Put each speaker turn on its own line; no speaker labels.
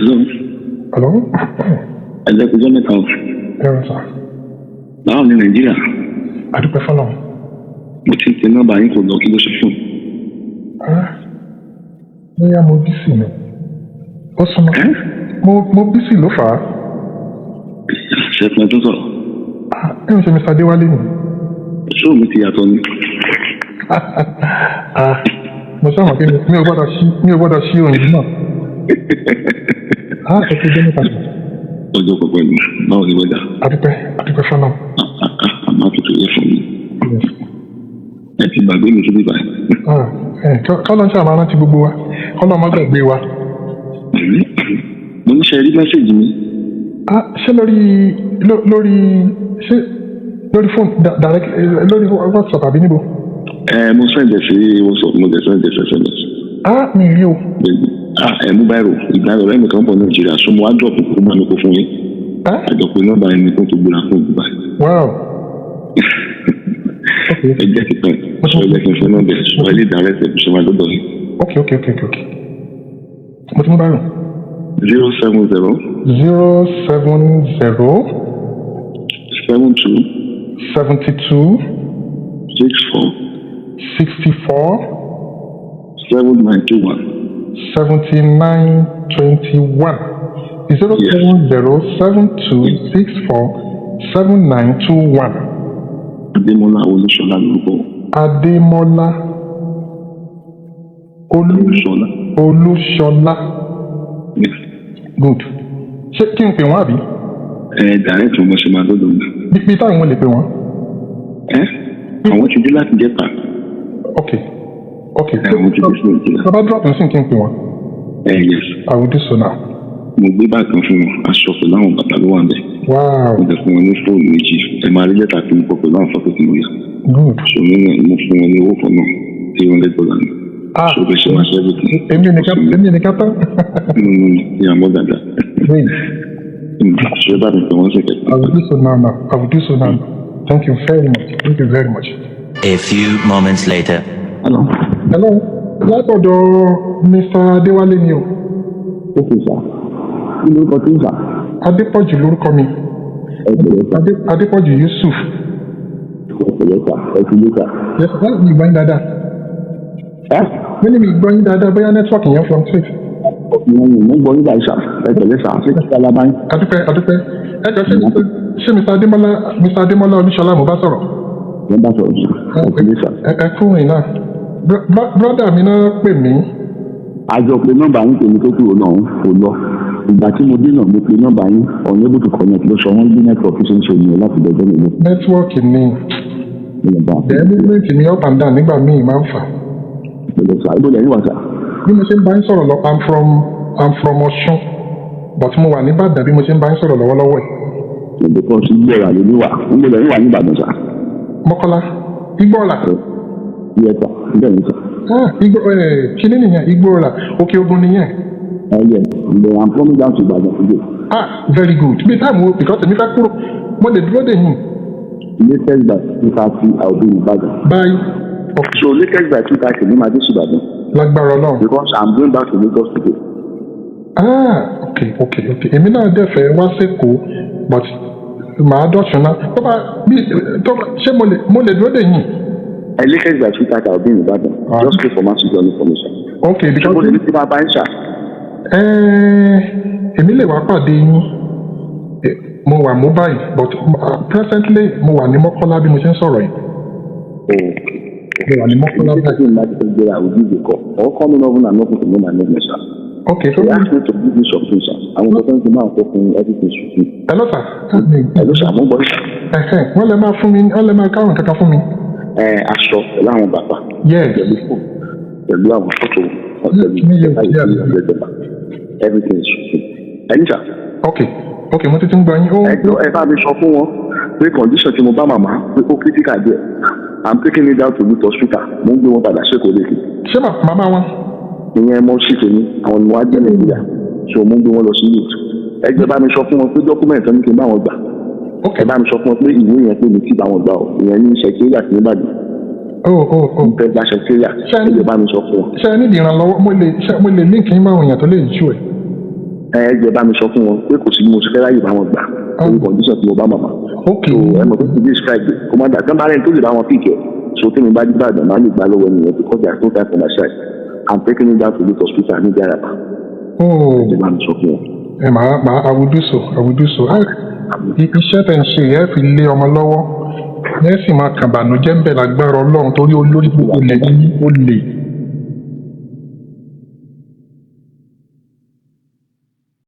Hello.
Ẹ̀jẹ̀ kújọ́ mẹ́ta o.
Ẹ̀rọ sà.
Báwo ni Nàìjíríà?
Adúpẹ́ fọ́lọ́.
Mo ti ń pe nọ́mbà yín kò lọ kí ló ṣe fún.
Bóyá mo bísí ni. Ó súnmọ́. Mo bísí ló fà á.
Ṣé ẹ pẹ́ tó sọ̀rọ̀?
Ẹ ń ṣe Mr. Adéwálé ni.
Ṣé mi ti yàtọ̀ ni?
Mo sábà pé mi ò gbọ́dọ̀ ṣí òyìnbó náà. Ẹ ti jẹ́ nípa ṣe.
Ọjọ́ pẹ̀pẹ́ mi, báwo ni wẹ́dà?
Adúpẹ́ fọ́lọ́.
Àmọ́ àtúntò yẹ fún mi. Ẹ ti gbàgbé mi síbí báyìí.
Kọ́lọ́ ń ṣàmà rántí gbogbo wa. Kọ́lọ́ má gbàgbé wa.
Mo ní ṣe rí mẹ́sẹ̀gì mi.
Ṣé lórí fóònù direct lórí WhatsApp àbí níbo?
Mo sẹ́ǹdẹ̀ sí WhatsApp, mo dẹ̀ sẹ́ǹdẹ̀ sí SMS.
Mi rí o.
Mú báyìí ìgbà rẹ̀ mi kan bọ̀ Nàìjíríà so mo wá dọ̀pù kó máa ní kó fún yín. Àjọpọ̀ nọ́mbà ẹni tó gbéra fún ìgbà.
Wow.
Ẹ jẹ́ kí pẹ́ sọ ẹ jẹ́ kí n fẹ́ nọ́mbà ẹ̀ sọ ẹ lè direct ẹ̀ ṣe máa dọ́dọ̀ yìí.
Ok. Mo ti mú báyìí.
070 72
64
7921.
7921. 07072647921.
Adémọ́lá Olúṣọlá lórúkọ.
Adémọ́lá Olúṣọlá.
Yes.
Good. Ṣé kí n pè wọ́n àbí?
Direct mo ṣe máa dọ́dọ̀ mi.
Bí táwọn wọn lè pè wọ́n?
Àwọn ti dé láti jẹ́ta.
Ok.
Àwọn ti dé sí Nàìjíríà.
Bàbá drop ní sí kí n pè wọ́n?
Yes.
I will do so now.
Mo gbé báàgì kan fún wọn, aṣọ pẹ̀lú àwọn bàtà ló wà bẹ́ẹ̀.
Wow.
Mo dẹ̀ fún wọn ní fóònù méjì. Ẹ máa rí lẹ́tà tí mo kọ pẹ̀lú àwọn fọ́tò tí mo yà.
Good.
So nínú mo fún wọn ní owó kan náà $300 ni. So bẹ́ẹ̀ ṣe máa ṣe everything.
Èmi nìkan tán.
Yeah, more than that. Ṣé bá mi pè wọ́n ṣe kẹ̀kẹ́?
I will do so now. Thank you very much.
A few moments later.
Hello.
Látọ̀dọ̀ Mr. Adéwálé ni o.
Ó fi sà. Kí lórúkọ tí ń sà?
Adépọ̀jù lórúkọ mi. Adépọ̀jù Yusuf.
Ẹ fi lé sà.
Yes, láti mi gbọ́ yín dáadáa. Wọ́n ní mi gbọ́ yín dáadáa bóyá nẹ́tíwọ̀kì yẹn fluctuate.
Mo gbọ́ yín báyìí sà. Ẹ tẹ̀lé sà. Ṣé kí alábá yín?
Adúpẹ́. Ẹ jọ ṣé Mr. Adémọ́lá Olúṣọlá mo bá sọ̀rọ̀?
Wọ́n bá sọ̀rọ̀ sà. Ẹ tẹ̀lé sà.
Ẹ kúrò yín náà. Brọ́dà mi náà pè mí.
Àjọ pé nọ́mbà yín tèmi tó kúrò náà kò lọ. Ìgbà tí mo dé náà mo pe nọ́mbà yín unable to connect ló sọ wọ́n gbé nẹ́tíwọ̀kì ṣe ń ṣe òyìnbó láti dọ̀jọ́ mi lọ.
Nẹ́tíwọ̀kì ni. Movement mi up and down nígbà míì máa ń fà.
Ibo lẹ́yìn wà sà.
Bí mo ṣe ń bá yín sọ̀rọ̀ lọ, I'm from Ọ̀ṣun, but mo wà ní Ìbàdàn bí mo ṣe ń bá yín sọ̀rọ̀ lọ́wọ́lọ́wọ́ ẹ̀.
Ìgbè kan sí Igbóọ̀là ló ní wà. Ibo lẹ́yìn wà ní Ìbàdàn sà.
Mọ́kọ́lá. Igbóọ̀là.
Yes sà. Bẹ́ẹ̀ ni sà.
Kíní nìyẹn, Igbóọ̀là, Òkè Ògùn nìyẹn.
Yes, I'm coming down to Gbajue today.
Very good. Bí táìmù wo because èmi fẹ́ kúrò, mo lè dúró dè yín.
Latest by 2:30 I will be in Ibadan.
Bye.
Okay. So latest by 2:30 ní màá dé sí Ìbàdàn.
Lágbára Ọlọ́run.
Because I'm going back to Lagos today.
Okay. Èmi náà dẹ̀ fẹ́ wá sẹ́kọ̀ọ́ but màá dọ̀tún náà. Ṣé mo lè dúró dè yín?
Latest by 2:30 I will be in Ibadan. Just pay for my secure information.
Okay, because.
Ṣé mo lè ní tí máa bá ń ṣà?
Èmi lè wá pàdé yín. Mo wà mobile but presently mo wà ní Mọ́kọ́lá bí mo ṣe ń sọ̀rọ̀ yìí. Mo wà ní Mọ́kọ́lá báyìí.
I will give you a call. Or call me over and open to know my name, sir.
Okay, so
they ask me to give you something, sir. I will present to now open everything to you.
Hello, sir.
Hello, sir. Mo gbọ́ sir.
Wọ́n lè máa fún mi, wọ́n lè máa káwọn kankan fún mi.
Aṣọ pẹ̀lú àwọn bàbá.
Yes.
Pẹ̀lú àwọn fọ́tò. Everything is shooting. Ẹni sà.
Okay, mo ti ń gbọ́ yín.
Ẹ bá mi sọ fún wọn pé condition tí mo bá màmá pé ó critical díẹ̀. I'm taking it down to Root Hospital. Mo ń gbé wọn padà ṣèkó lẹ́kì.
Ṣé màmá wọn?
Ìyẹn mo ṣì tèmi, àwọn ni wọ́n á jẹ́ Nàìjíríà. So mo ń gbé wọn lọ sí Root. Ẹ jẹ́ bá mi sọ fún wọn pé dọ́kúmẹ̀ntì ní kí n bá wọn gbà. Ẹ bá mi sọ fún wọn pé ìwé yẹn pé mi ti bá wọn gbà ọ́. Ìyẹn ní Secretariat ní Ìbàdàn. Bẹ́ẹ̀ gba Secretariat. Ẹ jẹ́ bá mi sọ fún wọn.
Ṣé ẹ ní ìdìrànlọ́wọ́ mo lè link yín máa wọ̀nyàn tó lè jú ẹ̀?
ẹ jẹ́ bá mi sọ fún wọn pé kò sí bí mo ṣe fẹ́ ráyè bá wọn gbà lórí condition tí mo bá màmá.
Okay.
So ẹ mọ̀ pé to describe commander kan bá rẹ̀ tó lè bá wọn pìkẹ́ so tí mi bá dígbà àgbà máa lè gbà lọ́wọ́ ènìyàn because there is no time for my side. I'm taking him down to the hospital ní Garaba.
Oh.
Ẹ jẹ́ bá mi sọ fún wọn.
Ẹ máa I will do so. Iṣẹ́ tẹ̀ ń ṣe ẹ fi lé ọmọ lọ́wọ́. Ẹ sì máa kàbànújẹ́ ń bẹ̀ lágbára Ọlọ́run torí olórí gbogbo lẹ́yìn ó lè.